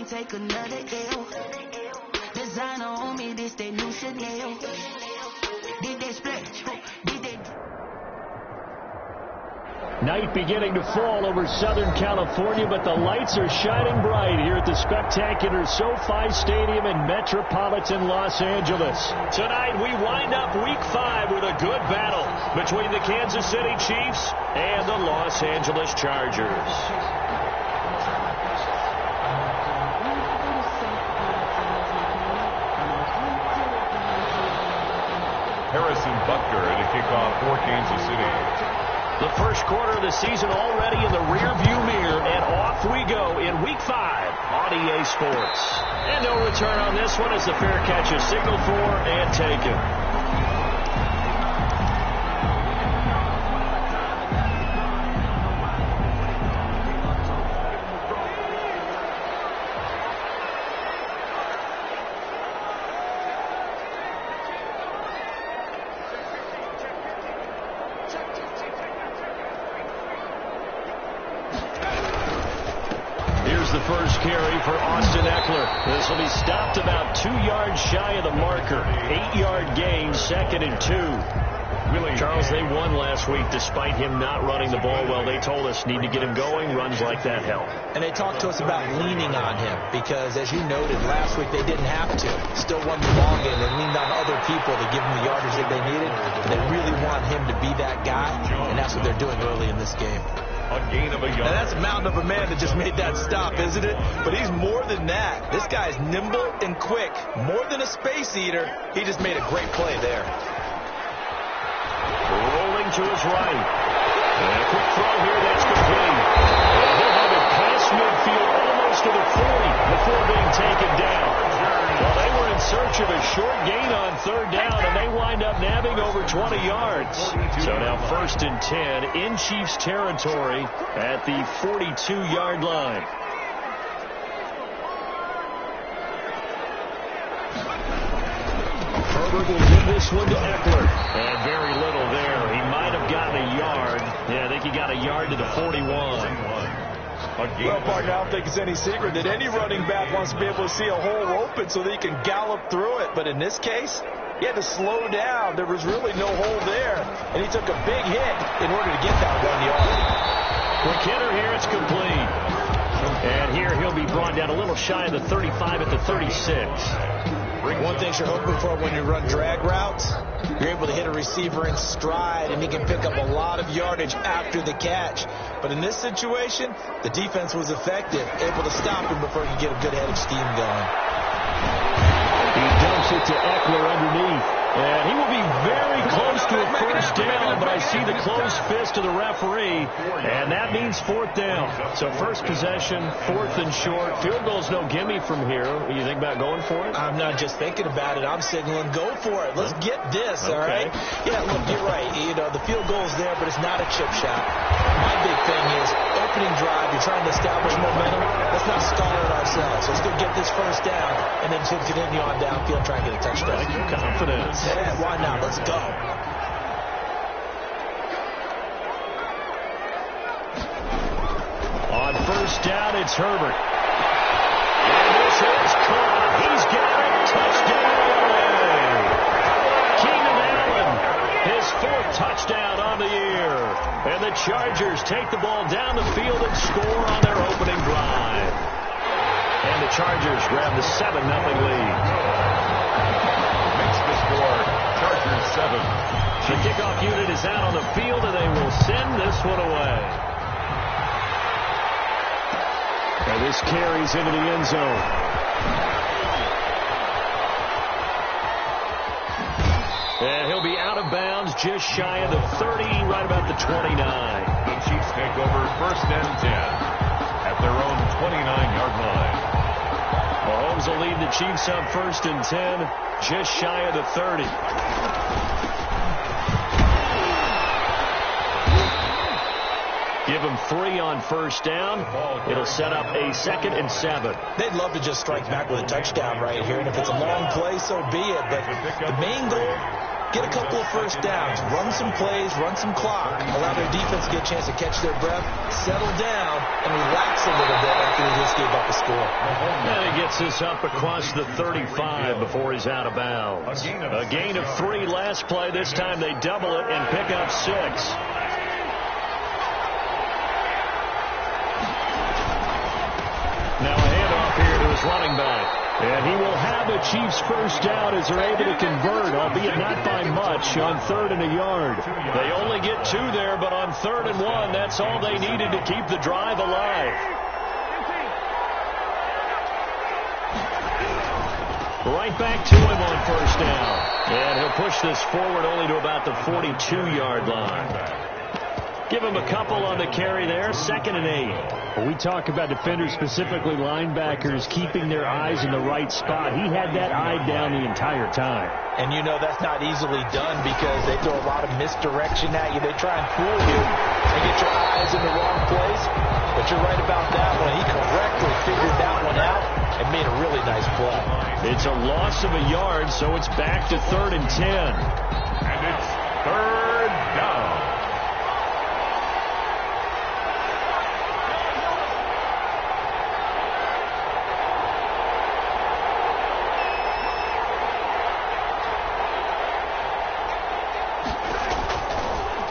take another L. Designer on me, this they new Chanel. Did they splash? Did they? Night beginning to fall over Southern California, but the lights are shining bright here at the spectacular SoFi Stadium in metropolitan Los Angeles. Tonight we wind up Week 5 with a good battle between the Kansas City Chiefs and the Los Angeles Chargers. Harrison Butker to kick off for Kansas City. The first quarter of the season already in the rearview mirror, and off we go in Week 5 on EA Sports. And no return on this one as the fair catch is signaled for and taken. The first carry for Austin Eckler. This will be stopped about 2 yards shy of the marker. 8-yard gain, 2nd and 2. Charles, they won last week despite him not running the ball well. They told us need to get him going. Runs like that help. And they talked to us about leaning on him because, as you noted, last week they didn't have to. Still won the ball game. They leaned on other people to give them the yardage that they needed. They really want him to be that guy, and that's what they're doing early in this game. A gain of a yard. And that's a mountain of a man that just made that stop, isn't it? But he's more than that. This guy's nimble and quick. More than a space eater. He just made a great play there. Rolling to his right. And a quick throw here that's complete. And he'll have it past midfield almost to the 40 before being taken down. Well, they were in search of a short gain on 3rd down, and they wind up nabbing over 20 yards. So now 1st and 10 in Chiefs territory at the 42-yard line. Herbert will give this one to Eckler. And very little there. He might have gotten a yard. Yeah, I think he got a yard to the 41. Well, partner, I don't think it's any secret that any running back wants to be able to see a hole open so that he can gallop through it. But in this case, he had to slow down. There was really no hole there, and he took a big hit in order to get that 1 yard. Quick hitter here, it's complete. And here he'll be brought down a little shy of the 35 at the 36. One thing you're hoping for when you run drag routes, you're able to hit a receiver in stride, and he can pick up a lot of yardage after the catch. But in this situation, the defense was effective, able to stop him before he could get a good head of steam going. He dumps it to Eckler underneath. And he will be very close to a first down, but I see the closed fist of the referee, and that means 4th down. So first possession, 4th and short. Field goal's no gimme from here. You think about going for it? I'm not just thinking about it. I'm signaling go for it. Let's get this, all right? Yeah, look, you're right. You know, the field goal's there, but it's not a chip shot. My big thing is opening drive. You're trying to establish momentum. Let's not stall it ourselves. Let's go get this first down, and then continue on downfield and try and get a touchdown. I like your confidence. Yeah, why not? Let's go. On first down, it's Herbert. And this is caught. He's got it. Touchdown. Keenan Allen, his 4th touchdown on the year. And the Chargers take the ball down the field and score on their opening drive. And the Chargers grab the 7-0 lead. Makes the score. Chargers 7. The kickoff unit is out on the field, and they will send this one away. And this carries into the end zone. And he'll be out of bounds just shy of the 30, right about the 29. The Chiefs take over 1st and 10 at their own 29-yard line. Mahomes will lead the Chiefs up 1st and 10, just shy of the 30. Give them 3 on first down. It'll set up a 2nd and 7. They'd love to just strike back with a touchdown right here, and if it's a long play, so be it. But the main goal get a couple of first downs, run some plays, run some clock, allow their defense to get a chance to catch their breath, settle down, and relax a little bit after they just gave up a score. And he gets this up across the 35 before he's out of bounds. A gain of 3 last play. This time they double it and pick up 6. Now a handoff here to his running back. And he will have a Chiefs first down as they're able to convert, albeit not by much, on 3rd and a yard. They only get 2 there, but on 3rd and 1, that's all they needed to keep the drive alive. Right back to him on first down. And he'll push this forward only to about the 42-yard line. Give him a couple on the carry there, 2nd and 8. When we talk about defenders, specifically linebackers, keeping their eyes in the right spot, he had that eye down the entire time. And you know that's not easily done because they throw a lot of misdirection at you. They try and fool you and get your eyes in the wrong place. But you're right about that one. He correctly figured that one out and made a really nice play. It's a loss of a yard, so it's back to 3rd and 10. And it's 3rd down.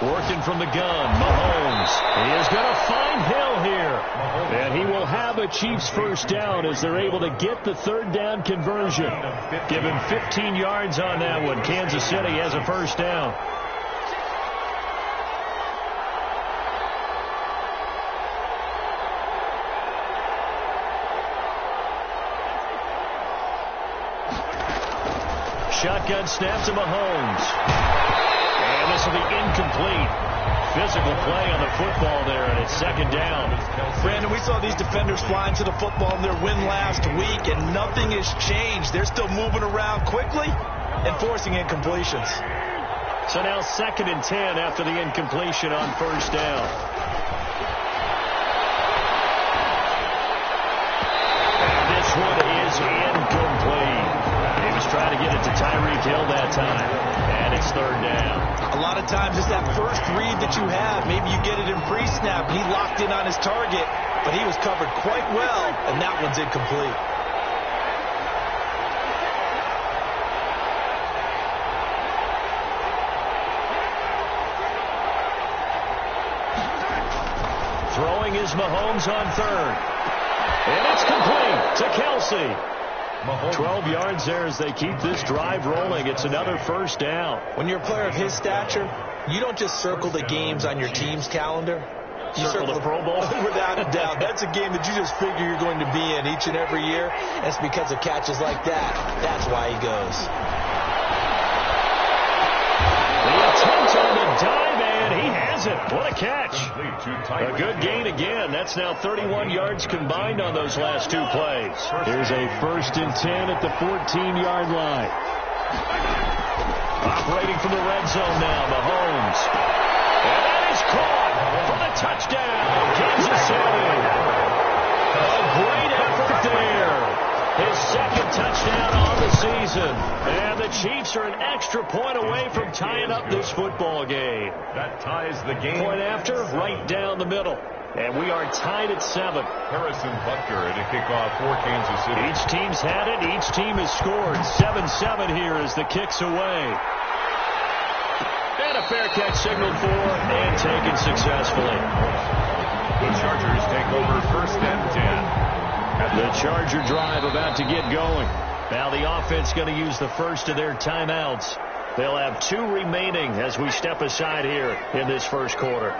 Working from the gun, Mahomes. He is going to find Hill here. And he will have a Chiefs first down as they're able to get the 3rd down conversion. Give him 15 yards on that one. Kansas City has a first down. Shotgun snap to Mahomes. And this will be incomplete. Physical play on the football there, and it's 2nd down. Brandon, we saw these defenders flying to the football in their win last week, and nothing has changed. They're still moving around quickly and forcing incompletions. So now 2nd and 10 after the incompletion on first down. And this one is incomplete. He was trying to get it to Tyreek Hill that time. And it's 3rd down. A lot of times it's that first read that you have. Maybe you get it in pre-snap, and he locked in on his target, but he was covered quite well, and that one's incomplete. Throwing is Mahomes on 3rd. And it's complete to Kelsey. 12 yards there as they keep this drive rolling. It's another first down. When you're a player of his stature, you don't just circle the games on your team's calendar. You circle the Pro Bowl? Without a doubt. That's a game that you just figure you're going to be in each and every year. It's because of catches like that. That's why he goes. The attempt on the dive, and he has it. What a catch. A good gain again. That's now 31 yards combined on those last 2 plays. Here's a 1st and 10 at the 14-yard line. Operating from the red zone now, Mahomes. And that is caught for the touchdown, Kansas City. A great effort there. His 2nd touchdown on the season. And the Chiefs are an extra point away from tying up this football game. That ties the game. Point after, right down the middle. And we are tied at 7. Harrison Butker to kick off for Kansas City. Each team's had it. Each team has scored. 7-7 here as the kick's away. And a fair catch signaled for and taken successfully. The Chargers take over 1st and 10. The Charger drive about to get going. Now the offense going to use the first of their timeouts. They'll have 2 remaining as we step aside here in this first quarter.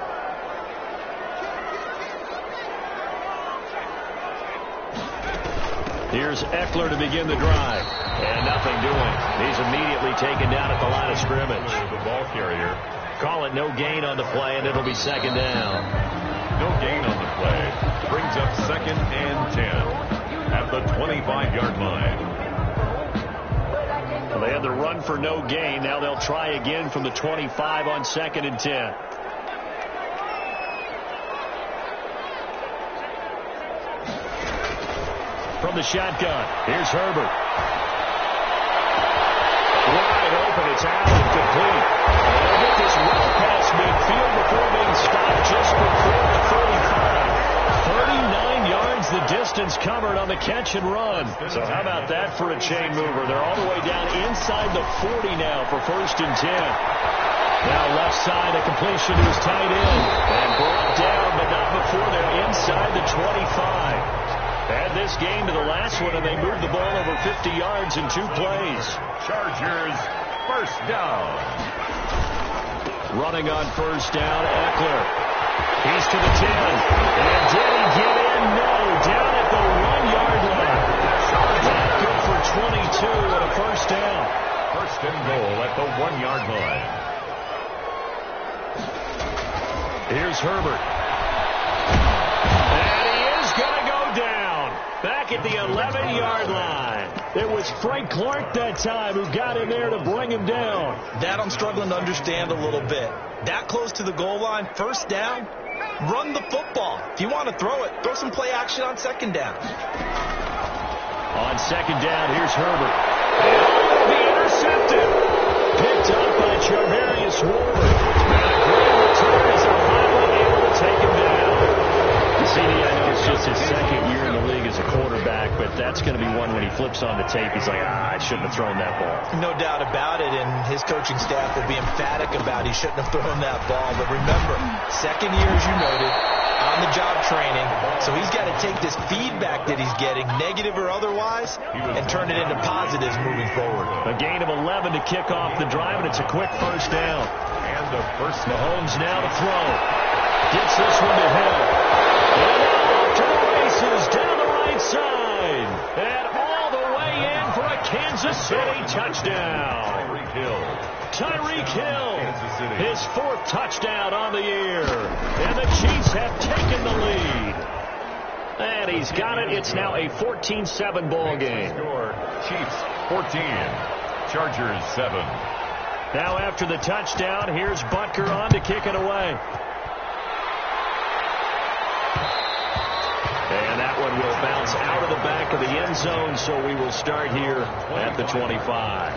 Here's Eckler to begin the drive. And nothing doing. He's immediately taken down at the line of scrimmage. The ball carrier. Call it no gain on the play, and it'll be 2nd down. No gain on the play. Brings up 2nd and 10 at the 25-yard line. Well, they had the run for no gain. Now they'll try again from the 25 on 2nd and 10. From the shotgun, here's Herbert. Wide open, It's out and complete. And they'll get this well past midfield before being stopped just before the 35. 39 yards the distance covered on the catch and run. So how about that for a chain mover? They're all the way down inside the 40 now for 1st and 10. Now left side, a completion to his tight end. And brought down, but not before they're inside the 25. Add this game to the last one, and they moved the ball over 50 yards in 2 plays. Chargers, first down. Running on 1st down, Eckler. He's to the 10. And did he get in? No. Down at the 1-yard line. Not good for 22 and a 1st down. 1st and goal at the 1-yard line. Here's Herbert. And he is going to go down. Back at the 11-yard line. It was Frank Clark that time who got in there to bring him down. That I'm struggling to understand a little bit. That close to the goal line, 1st down, run the football. If you want to throw it, throw some play action on 2nd down. On 2nd down, here's Herbert. And will be intercepted. Picked up by Charvarius Ward. And a great return as they're finally able to take him down. CD, I know it's just his 2nd year in the league as a quarterback, but that's going to be one when he flips on the tape. He's like, I shouldn't have thrown that ball. No doubt about it, and his coaching staff will be emphatic about he shouldn't have thrown that ball. But remember, 2nd year, as you noted, on-the-job training, so he's got to take this feedback that he's getting, negative or otherwise, and turn it into positives moving forward. A gain of 11 to kick off the drive, and it's a quick 1st down. And the first Mahomes now to throw. Gets this one to Hill. And off to the races down the right side. And all the way in for a Kansas City touchdown. Tyreek Hill. His 4th touchdown on the year. And the Chiefs have taken the lead. And he's got it. It's now a 14-7 ball game. Score, Chiefs 14, Chargers 7. Now after the touchdown, here's Butker on to kick it away. And that one will bounce out of the back of the end zone, so we will start here at the 25.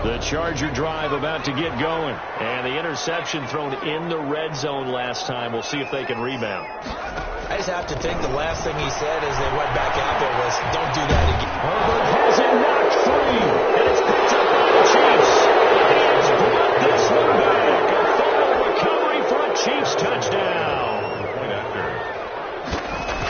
The Charger drive about to get going. And the interception thrown in the red zone last time. We'll see if they can rebound. I just have to think the last thing he said as they went back out there was, don't do that again. Herbert has it knocked free. And it's picked up by the Chiefs. He has brought this one back. A fumble recovery for a Chiefs touchdown.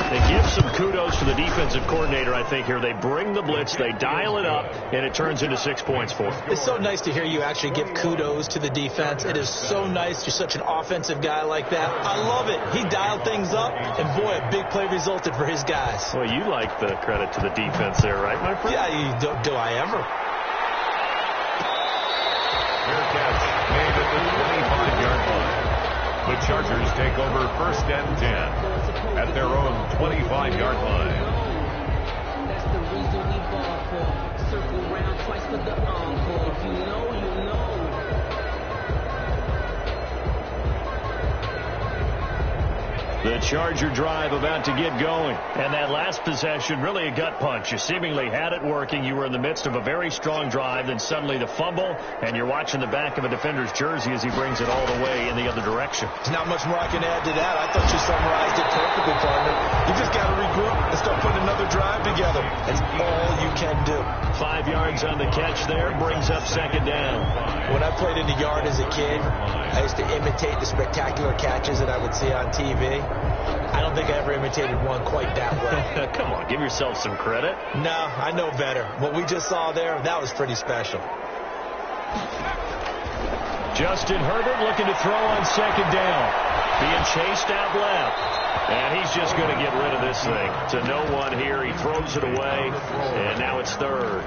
They give some kudos to the defensive coordinator, I think, here. They bring the blitz, they dial it up, and it turns into 6 points for them. It's so nice to hear you actually give kudos to the defense. It is so nice. You're such an offensive guy like that. I love it. He dialed things up, and boy, a big play resulted for his guys. Well, you like the credit to the defense there, right, my friend? Yeah, do I ever? Fair catch made at the 25-yard line. The Chargers take over 1st and 10 at their own 25-yard line. That's the reason we ball for. Circle round twice for the encore. If you know, you know. The Charger drive about to get going. And that last possession, really a gut punch. You seemingly had it working. You were in the midst of a very strong drive. Then suddenly the fumble, and you're watching the back of a defender's jersey as he brings it all the way in the other direction. There's not much more I can add to that. I thought you summarized it perfectly, partner. You just got to regroup and start putting another drive together. That's all you can do. 5 yards on the catch there, brings up 2nd down. When I played in the yard as a kid, I used to imitate the spectacular catches that I would see on TV. I don't think I ever imitated one quite that well. Come on, give yourself some credit. No, I know better. What we just saw there, that was pretty special. Justin Herbert looking to throw on 2nd down. Being chased out left. And he's just going to get rid of this thing. To no one here. He throws it away. And now it's 3rd.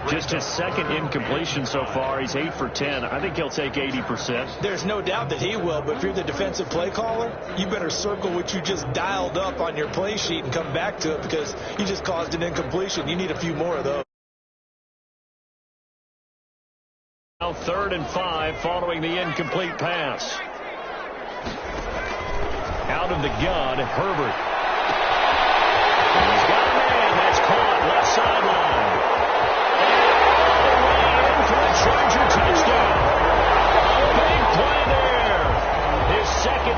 Just his 2nd incompletion so far. He's 8 for 10. I think he'll take 80%. There's no doubt that he will, but if you're the defensive play caller, you better circle what you just dialed up on your play sheet and come back to it because you just caused an incompletion. You need a few more of those. Now 3rd and 5 following the incomplete pass. Out of the gun, Herbert. He's got a man. That's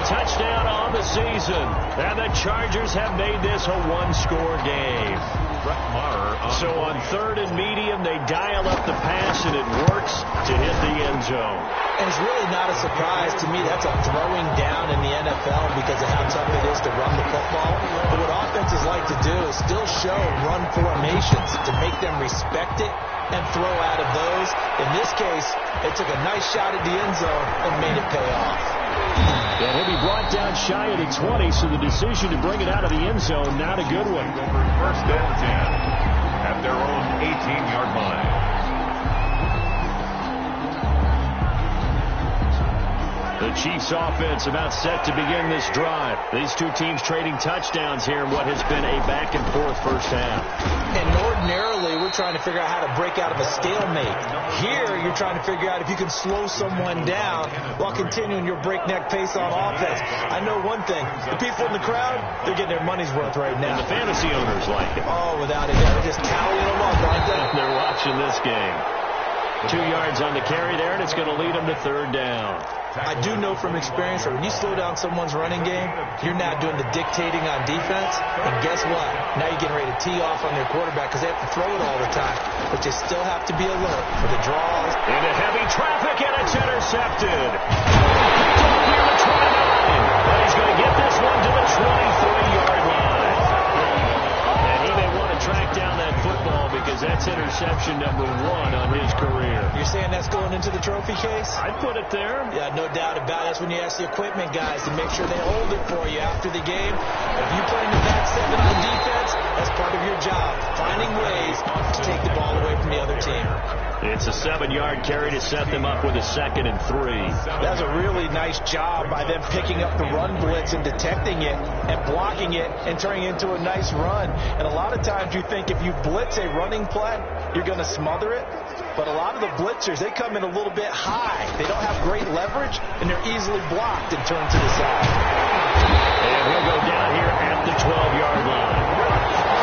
touchdown on the season. And the Chargers have made this a one-score game. So on 3rd and medium, they dial up the pass, and it works to hit the end zone. And it's really not a surprise to me. That's a throwing down in the NFL because of how tough it is to run the football. But what offenses like to do is still show run formations to make them respect it and throw out of those. In this case, they took a nice shot at the end zone and made it pay off. And he'll be brought down shy of the 20, so the decision to bring it out of the end zone, not a good one. Over 1st and 10 at their own 18-yard line. The Chiefs offense about set to begin this drive. These two teams trading touchdowns here in what has been a back-and-forth first half. And ordinarily, we're trying to figure out how to break out of a stalemate. Here, you're trying to figure out if you can slow someone down while continuing your breakneck pace on offense. I know one thing. The people in the crowd, they're getting their money's worth right now. And the fantasy owners like it. Oh, without a doubt. They're just tallying them up, aren't they? They're watching this game. 2 yards on the carry there, and it's going to lead them to 3rd down. I do know from experience that when you slow down someone's running game, you're not doing the dictating on defense. And guess what? Now you're getting ready to tee off on their quarterback because they have to throw it all the time. But you still have to be alert for the draws. Into heavy traffic, and it's intercepted. Picked off near the 29. But he's going to get this one to the 23-yard line. And he may want to track down that football because that's interception number 1 on his career. You're saying that's going into the trophy case? I'd put it there. Yeah, no doubt about it. That's when you ask the equipment guys to make sure they hold it for you after the game. If you play in the back 7 on defense, that's part of your job, finding ways to take the ball away from the other team. It's a 7-yard carry to set them up with a 2nd and 3. That's a really nice job by them picking up the run blitz and detecting it and blocking it and turning it into a nice run. And a lot of times you think if you blitz a running play, you're going to smother it. But a lot of the blitzers, they come in a little bit high. They don't have great leverage, and they're easily blocked and turned to the side. And we'll go down here at the 12-yard line.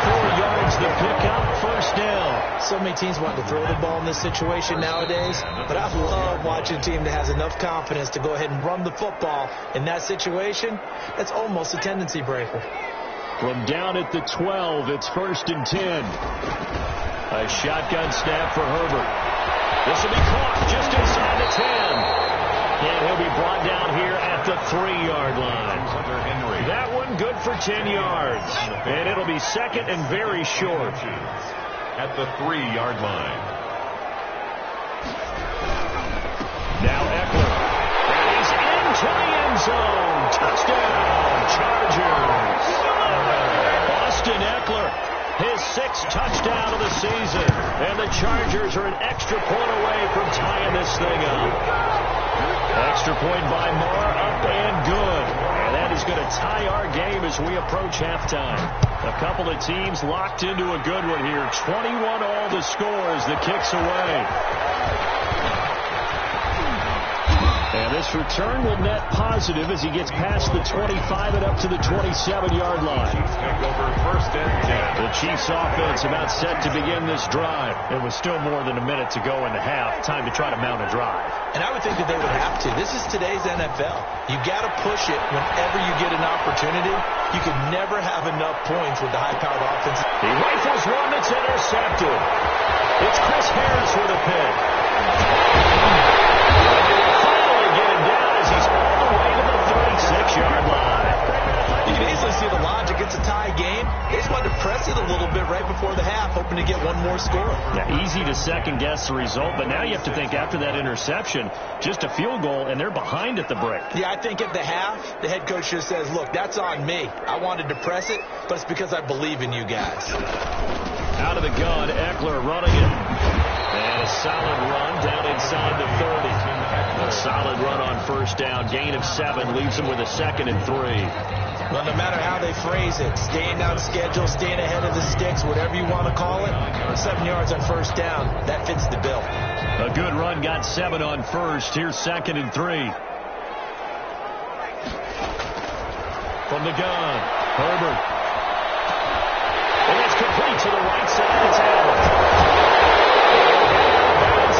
4 yards to pick up, 1st down. So many teams want to throw the ball in this situation nowadays, but I love watching a team that has enough confidence to go ahead and run the football in that situation. That's almost a tendency breaker. From down at the 12, it's 1st and 10. A shotgun snap for Herbert. This will be caught just inside the 10. And he'll be brought down here at the 3-yard line. That one good for 10 yards. And it'll be 2nd and very short. At the 3-yard line. Now Eckler. And he's into the end zone. Touchdown, Chargers. Austin Eckler, his 6th touchdown of the season. And the Chargers are an extra point away from tying this thing up. Extra point by Moore, up and good. And that is going to tie our game as we approach halftime. A couple of teams locked into a good one here. 21 all the score as the kick's away. And this return will net positive as he gets past the 25 and up to the 27-yard line. Chiefs take over 1st and 10. The Chiefs offense about set to begin this drive. It was still more than a minute to go in the half. Time to try to mount a drive. And I would think that they would have to. This is today's NFL. You got to push it whenever you get an opportunity. You could never have enough points with the high-powered offense. He rifles one that's intercepted. It's Chris Harris with a pick. He's all the way to the 36-yard line. You can easily see the logic. It's a tie game. They just wanted to press it a little bit right before the half, hoping to get one more score. Yeah, easy to second-guess the result, but now you have to think after that interception, just a field goal, and they're behind at the break. Yeah, I think at the half, the head coach just says, look, that's on me. I wanted to press it, but it's because I believe in you guys. Out of the gun, Eckler running it. And a solid run down inside the 30. A solid run on 1st down. Gain of 7 leaves him with a 2nd and 3. Well, no matter how they phrase it, staying on schedule, staying ahead of the sticks, whatever you want to call it, 7 yards on 1st down, that fits the bill. A good run, got 7 on 1st. Here's 2nd and 3. From the gun, Herbert. And it's complete to the right side. It's Allen.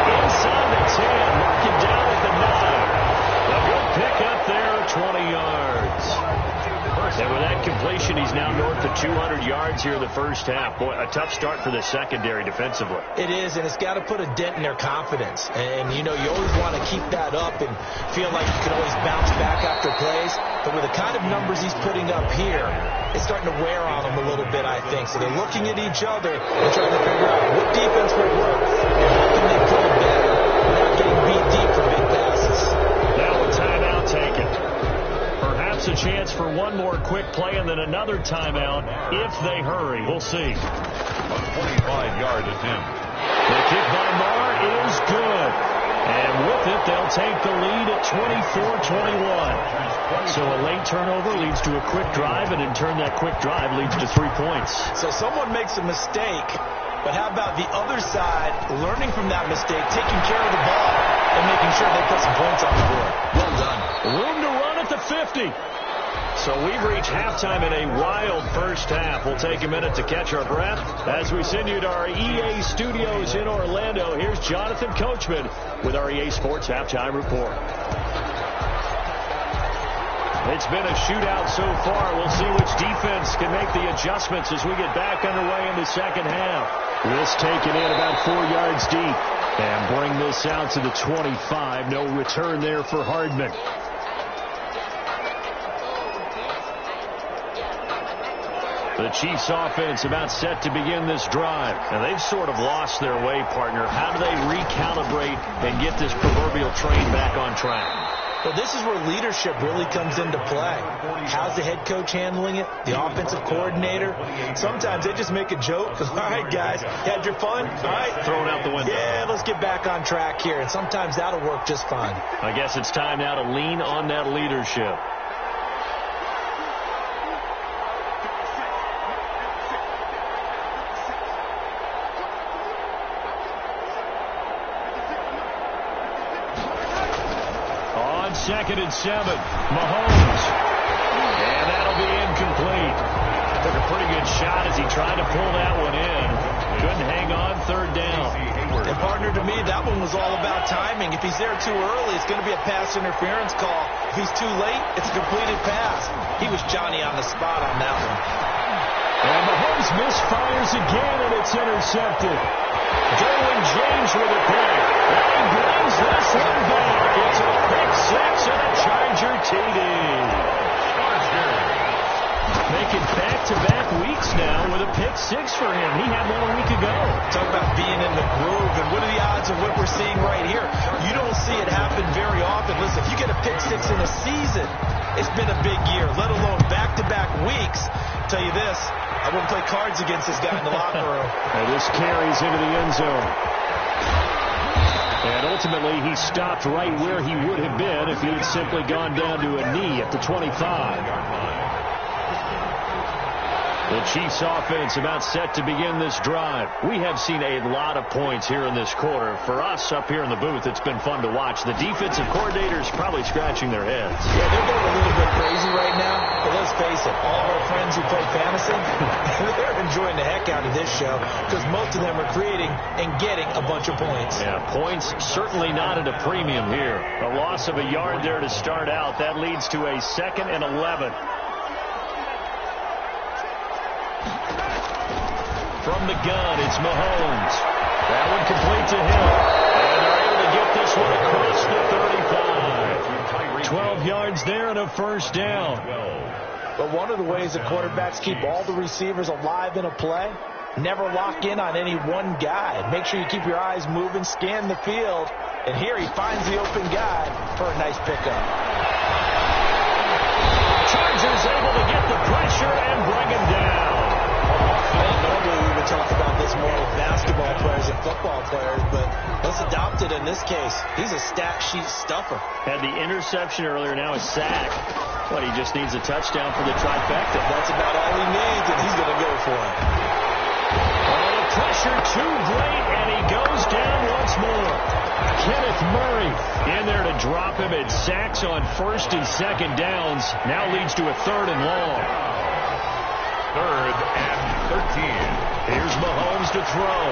Inside the 10, marking down at the 9. A good pick up there, 20 yards. And with that completion, he's now north of 200 yards here in the first half. Boy, a tough start for the secondary defensively. It is, and it's got to put a dent in their confidence. And, you know, you always want to keep that up and feel like you can always bounce back after plays. But with the kind of numbers he's putting up here, it's starting to wear on them a little bit, I think. So they're looking at each other and trying to figure out what defense will work and how can they play better without getting beat deep for big passes. Now a timeout taken. Perhaps a chance for one more quick play and then another timeout if they hurry. We'll see. A 25-yard attempt. The kick by Marr is good. And with it, they'll take the lead at 24-21. So a late turnover leads to a quick drive, and in turn that quick drive leads to 3 points. So someone makes a mistake, but how about the other side learning from that mistake, taking care of the ball, and making sure they put some points on the board? Well done. Room to run at the 50. So we've reached halftime in a wild first half. We'll take a minute to catch our breath as we send you to our EA studios in Orlando. Here's Jonathan Coachman with our EA Sports Halftime Report. It's been a shootout so far. We'll see which defense can make the adjustments as we get back underway in the second half. This taken in about 4 yards deep. And bring this out to the 25. No return there for Hardman. The Chiefs offense about set to begin this drive. And they've sort of lost their way, partner. How do they recalibrate and get this proverbial train back on track? Well, this is where leadership really comes into play. How's the head coach handling it? The offensive coordinator? Sometimes they just make a joke. All right, guys, you had your fun? All right. Throw it out the window. Yeah, let's get back on track here. And sometimes that'll work just fine. I guess it's time now to lean on that leadership. Second and 7. Mahomes. And that'll be incomplete. Took a pretty good shot as he tried to pull that one in. Couldn't hang on. Third down. And partner, to me, that one was all about timing. If he's there too early, it's going to be a pass interference call. If he's too late, it's a completed pass. He was Johnny on the spot on that one. And Mahomes misfires again, and it's intercepted. Derwin James with a pick. And he brings this one back. It's a pick six and a Charger TD. Making back-to-back weeks now with a pick six for him. He had one a week ago. Talk about being in the groove, and what are the odds of what we're seeing right here? You don't see it happen very often. Listen, if you get a pick six in a season, it's been a big year, let alone back-to-back weeks. I'll tell you this, I wouldn't play cards against this guy in the locker room. And this carries into the end zone. And ultimately, he stopped right where he would have been if he had simply gone down to a knee at the 25. The Chiefs offense about set to begin this drive. We have seen a lot of points here in this quarter. For us up here in the booth, it's been fun to watch. The defensive coordinators probably scratching their heads. Yeah, they're going a little bit crazy right now. But let's face it, all of our friends who play fantasy, they're enjoying the heck out of this show because most of them are creating and getting a bunch of points. Yeah, points certainly not at a premium here. A loss of a yard there to start out. That leads to a 2nd and 11. From the gun, it's Mahomes. That one complete to him. And they're able to get this one across the 35. 12 yards there and a first down. But one of the ways that quarterbacks keep all the receivers alive in a play, never lock in on any one guy. Make sure you keep your eyes moving, scan the field. And here he finds the open guy for a nice pickup. Chargers able to get the pressure and bring him down. Normally we would talk about this more with basketball players and football players, but let's adopt it in this case. He's a stat sheet stuffer. Had the interception earlier, now a sack. But he just needs a touchdown for the trifecta. That's about all he needs, and he's going to go for it. Oh, the pressure too great, and he goes down once more. Kenneth Murray in there to drop him. It sacks on 1st and 2nd downs. Now leads to a 3rd and long. 3rd and 13. Here's Mahomes to throw.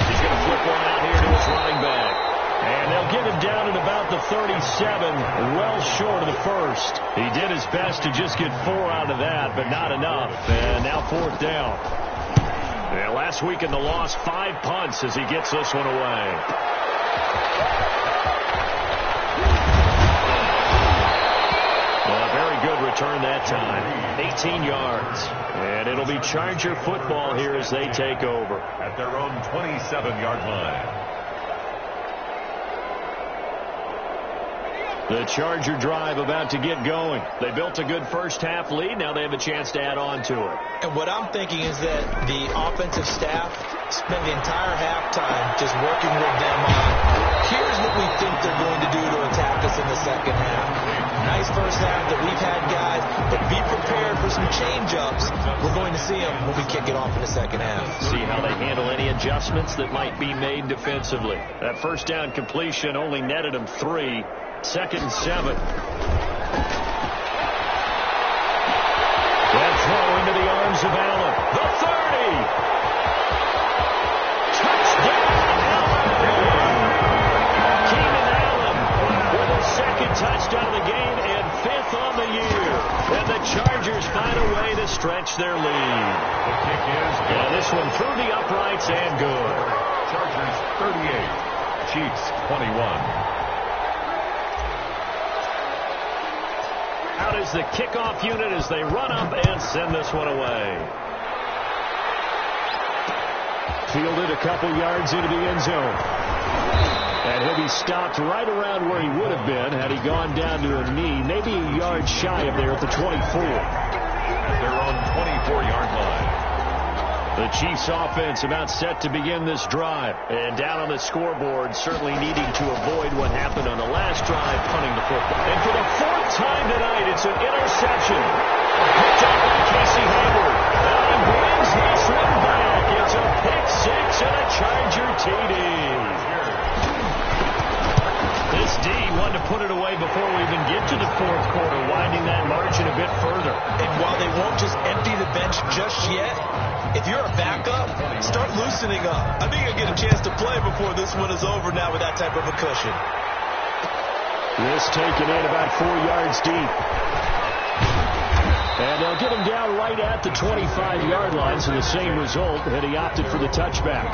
He's going to flip one out here to his running back. And they'll get him down at about the 37, well short of the first. He did his best to just get 4 out of that, but not enough. And now 4th down. And last week in the loss, 5 punts as he gets this one away. A very good return that time. 18 yards. And it'll be Charger football here as they take over. At their own 27-yard line. The Charger drive about to get going. They built a good first-half lead. Now they have a chance to add on to it. And what I'm thinking is that the offensive staff spent the entire halftime just working with them on, here's what we think they're going to do to attack us in the second half. Nice first half that we've had, guys, but be prepared for some change-ups. We're going to see them when we kick it off in the second half. See how they handle any adjustments that might be made defensively. That first down completion only netted them 3. 2nd and 7. That throw into the arms of Allen. The 30. Touchdown, Allen. Keenan Allen with a 2nd touchdown of the game and 5th on the year. And the Chargers find a way to stretch their lead. The kick is good. And this one through the uprights and good. Chargers 38. Chiefs 21. Out is the kickoff unit as they run up and send this one away. Fielded a couple yards into the end zone. And he'll be stopped right around where he would have been had he gone down to a knee, maybe a yard shy of there at the 24. At their own 24-yard line. The Chiefs offense about set to begin this drive. And down on the scoreboard, certainly needing to avoid what happened on the last drive, punting the football. And for the 4th time tonight, it's an interception. Picked up by Casey Hayward. And he brings this one back. It's a pick 6 and a Charger TD. This D wanted to put it away before we even get to the 4th quarter, winding that margin a bit further. And while they won't just empty the bench just yet, if you're a backup, start loosening up. I think you'll get a chance to play before this one is over now with that type of a cushion. This taken in about 4 yards deep. And they'll get him down right at the 25-yard line, so the same result had he opted for the touchback.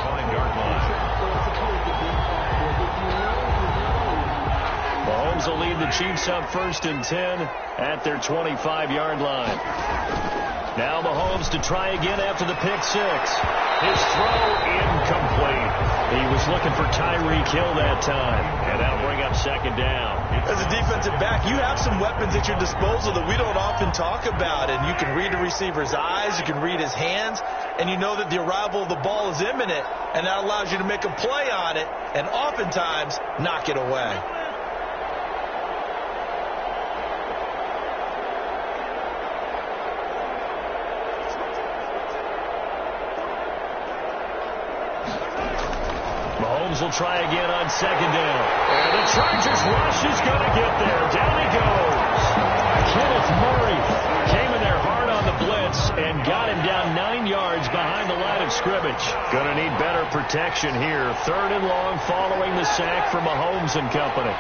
Mahomes will lead the Chiefs up 1st and 10 at their 25-yard line. Now Mahomes to try again after the pick 6. His throw incomplete. He was looking for Tyreek Hill that time. And that'll bring up 2nd down. As a defensive back, you have some weapons at your disposal that we don't often talk about. And you can read the receiver's eyes, you can read his hands, and you know that the arrival of the ball is imminent. And that allows you to make a play on it and oftentimes knock it away. Mahomes will try again on 2nd down. And the Chargers rush is going to get there. Down he goes. Kenneth Murray came in there hard on the blitz and got him down 9 yards behind the line of scrimmage. Going to need better protection here. 3rd and long following the sack from Mahomes and company.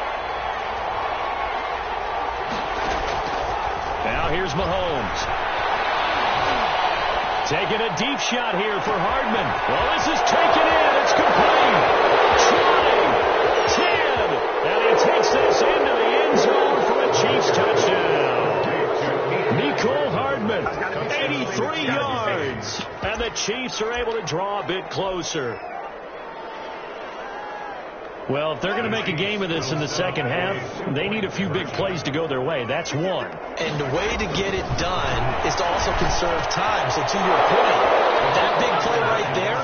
Now here's Mahomes. Taking a deep shot here for Hardman. Well, this is taken in. It's complete. 10. And he takes this into the end zone for a Chiefs touchdown. Mecole Hardman, 83 yards. And the Chiefs are able to draw a bit closer. Well, if they're going to make a game of this in the second half, they need a few big plays to go their way. That's one. And the way to get it done is to also conserve time. So to your point, that big play right there,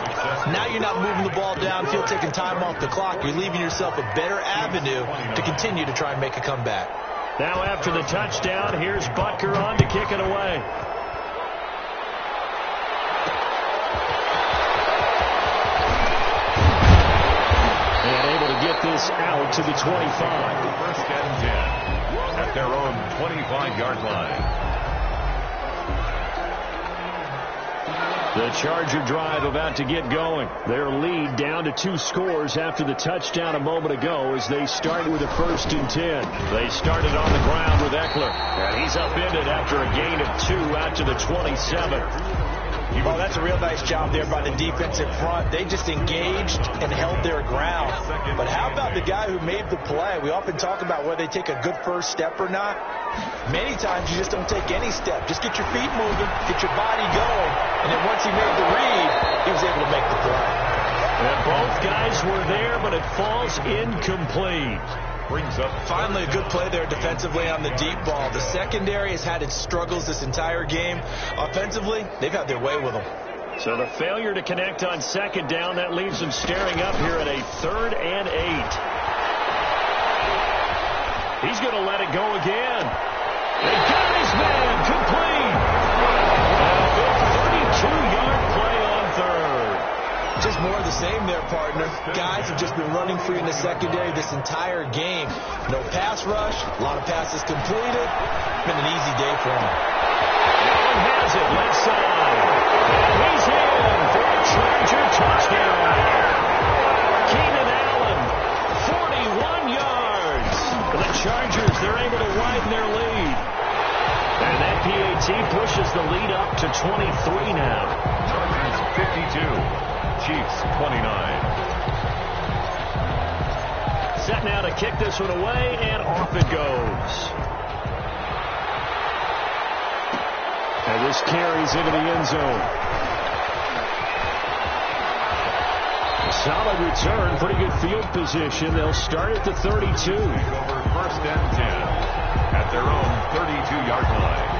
now you're not moving the ball downfield, taking time off the clock. You're leaving yourself a better avenue to continue to try and make a comeback. Now after the touchdown, here's Butker on to kick it away. Get this out to the 25. 1st and 10 at their own 25-yard line. The Charger drive about to get going. Their lead down to 2 scores after the touchdown a moment ago as they start with a 1st and 10. They started on the ground with Eckler, and he's upended after a gain of 2 out to the 27. Oh, that's a real nice job there by the defense in front. They just engaged and held their ground. But how about the guy who made the play? We often talk about whether they take a good first step or not. Many times you just don't take any step. Just get your feet moving, get your body going, and then once he made the read, he was able to make the play. And both guys were there, but it falls incomplete. Brings up finally a good play there defensively on the deep ball. The secondary has had its struggles this entire game. Offensively, they've had their way with them. So the failure to connect on 2nd down, that leaves them staring up here at a 3rd and 8. He's going to let it go again. They got his man complete. A big 32-yard play on 3rd. Just more of the same there, partner. Guys have just been running free in the secondary this entire game. No pass rush, a lot of passes completed. Been an easy day for them. Allen has it, left side. And he's in for a Charger touchdown. Keenan Allen, 41 yards. For the Chargers, they're able to widen their lead. And that PAT pushes the lead up to 23 now. Chargers 52. Chiefs 29. Set now to kick this one away, and off it goes. And this carries into the end zone. A solid return, pretty good field position. They'll start at the 32. Over 1st and 10 at their own 32-yard line.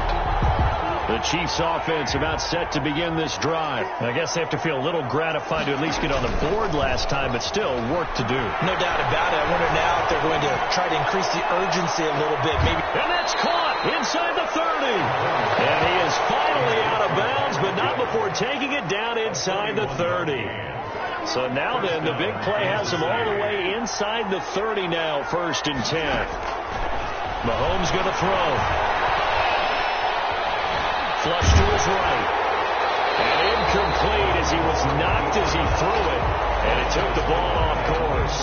The Chiefs offense about set to begin this drive. I guess they have to feel a little gratified to at least get on the board last time, but still work to do. No doubt about it. I wonder now if they're going to try to increase the urgency a little bit. Maybe. And that's caught inside the 30. And he is finally out of bounds, but not before taking it down inside the 30. So now then, the big play has him all the way inside the 30 now, 1st and 10. Mahomes going to throw. Flush to his right. And incomplete as he was knocked as he threw it. And it took the ball off course.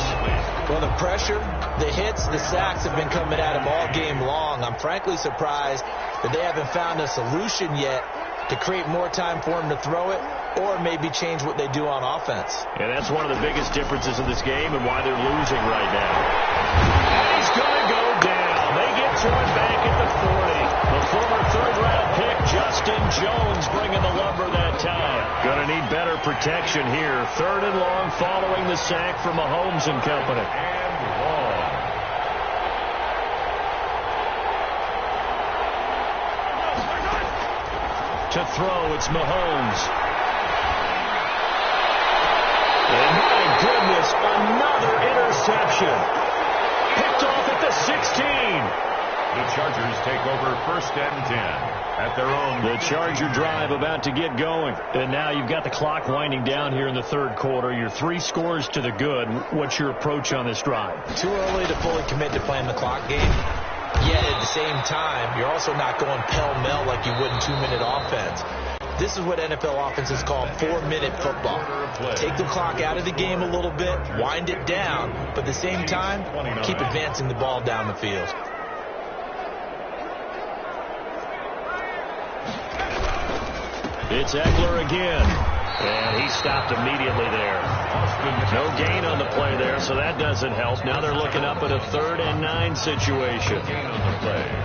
Well, the pressure, the hits, the sacks have been coming at him all game long. I'm frankly surprised that they haven't found a solution yet to create more time for him to throw it or maybe change what they do on offense. And that's one of the biggest differences in this game and why they're losing right now. And he's going to go down. They get to him back at the 40. The former 3rd-round pick, Justin Jones, bringing the lumber that time. Going to need better protection here. 3rd and long following the sack from Mahomes and company. And long. To throw, it's Mahomes. And my goodness, another interception. Picked off at the 16. The Chargers take over 1st and 10 at their own. The Charger drive about to get going. And now you've got the clock winding down here in the 3rd quarter. You're 3 scores to the good. What's your approach on this drive? Too early to fully commit to playing the clock game. Yet at the same time, you're also not going pell-mell like you would in 2-minute offense. This is what NFL offenses call 4-minute football. Take the clock out of the game a little bit, wind it down, but at the same time, keep advancing the ball down the field. It's Eckler again. And he stopped immediately there. No gain on the play there, so that doesn't help. Now they're looking up at a 3rd and 9 situation.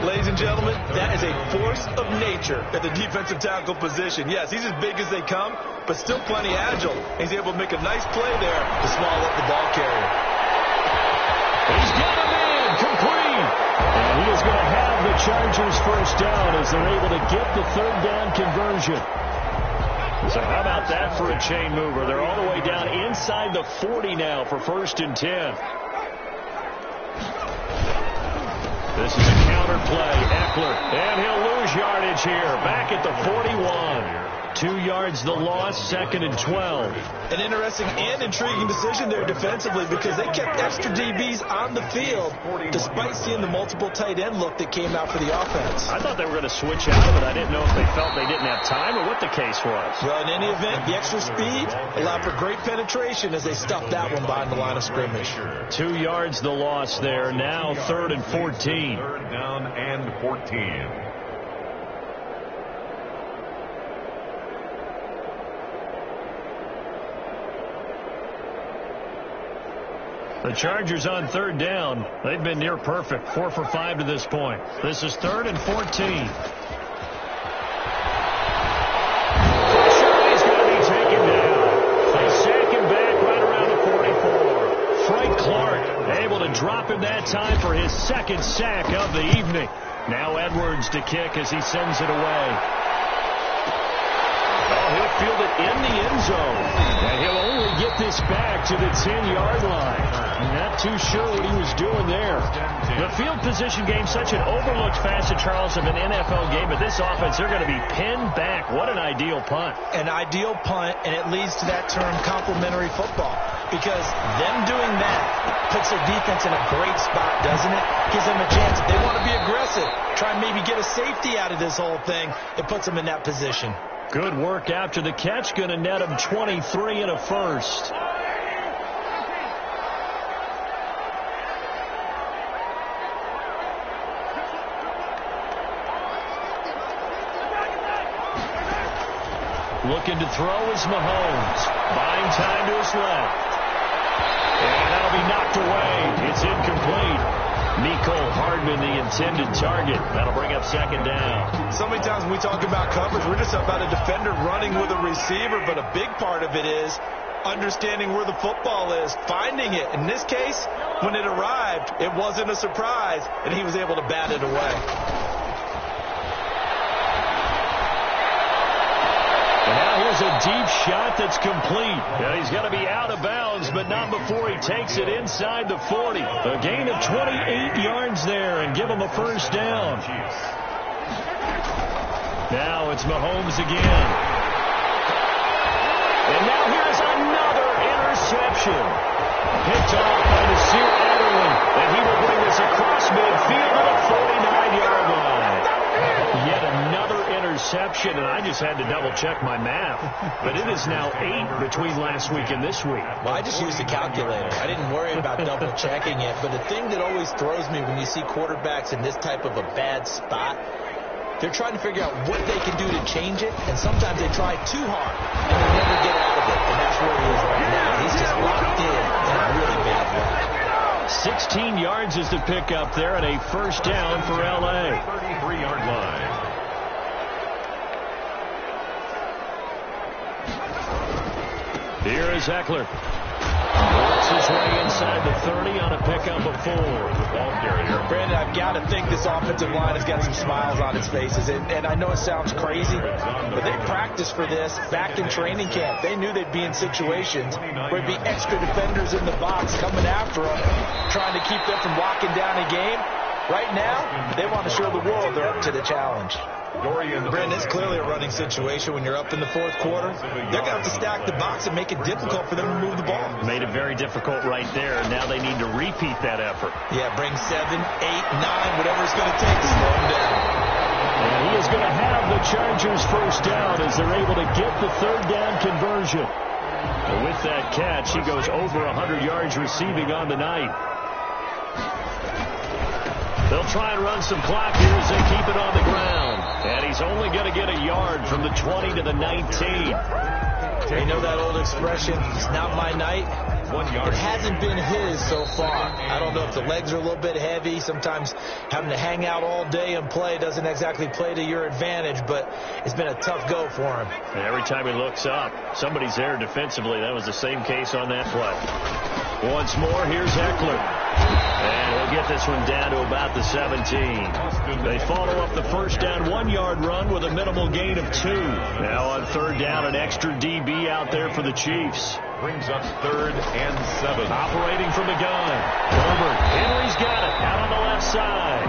Ladies and gentlemen, that is a force of nature at the defensive tackle position. Yes, he's as big as they come, but still plenty agile. He's able to make a nice play there to swallow up the ball carrier. He's got a man complete. And he is going to have the Chargers 1st down as they're able to get the 3rd down conversion. So how about that for a chain mover? They're all the way down inside the 40 now for 1st and 10. This is a counter play. Eckler, and he'll lose yardage here. Back at the 41. 2 yards the loss, 2nd and 12. An interesting and intriguing decision there defensively because they kept extra DBs on the field despite seeing the multiple tight end look that came out for the offense. I thought they were going to switch out of it. I didn't know if they felt they didn't have time or what the case was. Well, in any event, the extra speed allowed for great penetration as they stuffed that one behind the line of scrimmage. 2 yards the loss there. Now 3rd and 14. 3rd down and 14. The Chargers on 3rd down. They've been near perfect. 4 for 5 to this point. This is 3rd and 14. He's going to be taken down. They sack him back right around the 44. Frank Clark able to drop him that time for his 2nd sack of the evening. Now Edwards to kick as he sends it away. He'll field it in the end zone. And he'll only get this back to the 10-yard line. Not too sure what he was doing there. The field position game, such an overlooked facet, Charles, of an NFL game. But this offense, they're going to be pinned back. What an ideal punt. An ideal punt, and it leads to that term complementary football. Because them doing that puts their defense in a great spot, doesn't it? Gives them a chance. If they want to be aggressive, try and maybe get a safety out of this whole thing, it puts them in that position. Good work after the catch. Going to net him 23 and a first. Looking to throw is Mahomes. Buying time to his left. And that'll be knocked away. It's incomplete. Mecole Hardman, the intended target. That'll bring up 2nd down. So many times when we talk about coverage, we're just about a defender running with a receiver, but a big part of it is understanding where the football is, finding it. In this case, when it arrived, it wasn't a surprise, and he was able to bat it away. And now here's a deep shot that's complete. Yeah, he's got to be out of bounds, but not before he takes it inside the 40. A gain of 28 yards there and give him a first down. Now it's Mahomes again. And now here's another interception. Picked off by Nasir Adderley. And he will bring this across midfield to the 49-yard line. Yet another interception, and I just had to double-check my math. But it is now 8 between last week and this week. Well, I just used a calculator. I didn't worry about double-checking it. But the thing that always throws me when you see quarterbacks in this type of a bad spot, they're trying to figure out what they can do to change it, and sometimes they try too hard, and they never get out of it. And that's where he is right now. He's just locked in a really bad way. 16 yards is the pickup there, and a first down for L.A. 33-yard line. Here is Eckler. Works his way inside the 30 on a pickup of 4. Ball carrier. Brandon, I've got to think this offensive line has got some smiles on its faces. And I know it sounds crazy, but they practiced for this back in training camp. They knew they'd be in situations where there'd be extra defenders in the box coming after them, trying to keep them from locking down a game. Right now, they want to show the world they're up to the challenge. Brandon, it's clearly a running situation when you're up in the 4th quarter. They're going to have to stack the box and make it difficult for them to move the ball. Made it very difficult right there, and now they need to repeat that effort. Yeah, bring 7, 8, 9, whatever it's going to take to slow them down. And he is going to have the Chargers first down as they're able to get the 3rd down conversion. And with that catch, he goes over 100 yards receiving on the night. They'll try and run some clock here as they keep it on the ground. And he's only going to get a yard from the 20 to the 19. You know that old expression, it's not my night? 1 yard. It hasn't been his so far. I don't know if the legs are a little bit heavy. Sometimes having to hang out all day and play doesn't exactly play to your advantage, but it's been a tough go for him. And every time he looks up, somebody's there defensively. That was the same case on that play. Once more, here's Eckler. And he'll get this one down to about the 17. They follow up the first down 1-yard run with a minimal gain of 2. Now on 3rd down, an extra DB out there for the Chiefs. Brings us 3rd and 7. Operating from the gun. Herbert. Henry's got it out on the left side.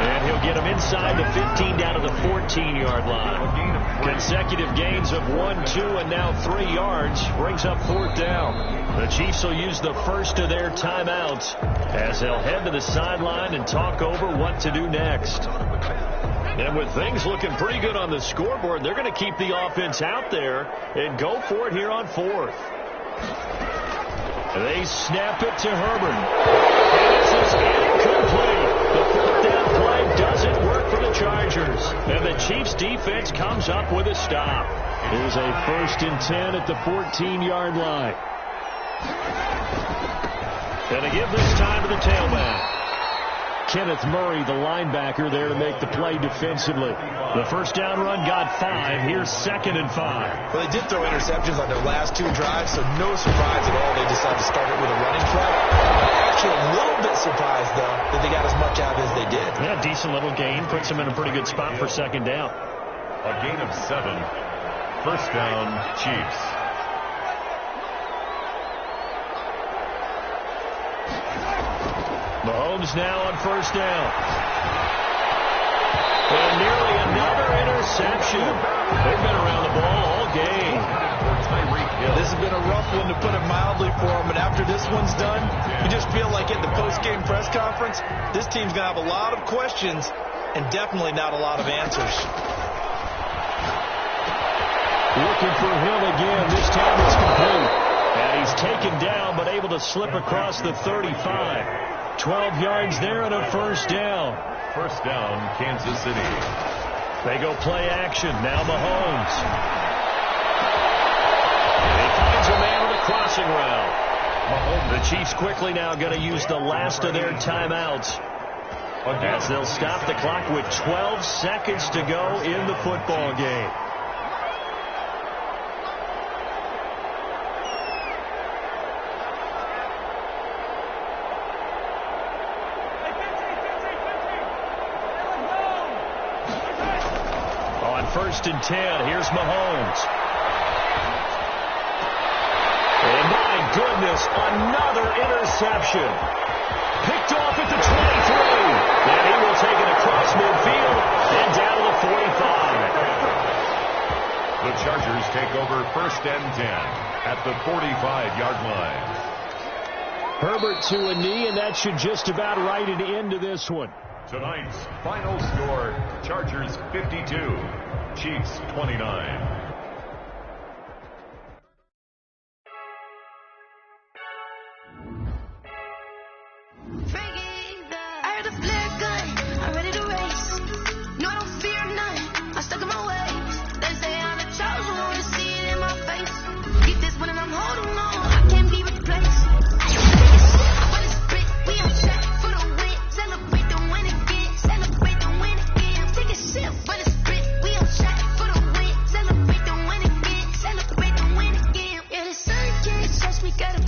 And he'll get him inside the 15 down to the 14-yard line. Consecutive gains of 1, 2, and now 3 yards brings up 4th down. The Chiefs will use the first of their timeouts as they'll head to the sideline and talk over what to do next. And with things looking pretty good on the scoreboard, they're going to keep the offense out there and go for it here on 4th. They snap it to Herbert. And this is incomplete. The 4th down play doesn't work for the Chargers. And the Chiefs defense comes up with a stop. Here's a 1st and 10 at the 14-yard line. And they give this time to the tailback. Kenneth Murray, the linebacker, there to make the play defensively. The 1st down run got 5. Here's 2nd and 5. Well, they did throw interceptions on their last 2 drives, so no surprise at all they decided to start it with a running play. Actually, a little bit surprised, though, that they got as much out as they did. Yeah, decent little gain. Puts them in a pretty good spot for 2nd down. A gain of 7. 1st down, Chiefs. Mahomes now on 1st down. And nearly another interception. They've been around the ball all game. This has been a rough one, to put it mildly, for them. And after this one's done, you just feel like at the post-game press conference, this team's going to have a lot of questions and definitely not a lot of answers. Looking for him again. This time it's complete. And he's taken down, but able to slip across the 35. 12 yards there and a 1st down. 1st down, Kansas City. They go play action. Now Mahomes. And he finds a man on the crossing route. The Chiefs quickly now going to use the last of their timeouts as they'll stop the clock with 12 seconds to go in the football game. On 1st and 10, here's Mahomes. And my goodness, another interception. Picked off at the 23. And he will take it across midfield and down to the 45. The Chargers take over 1st and 10 at the 45-yard line. Herbert to a knee, and that should just about write an end to this one. Tonight's final score, Chargers 52, Chiefs 29. We got a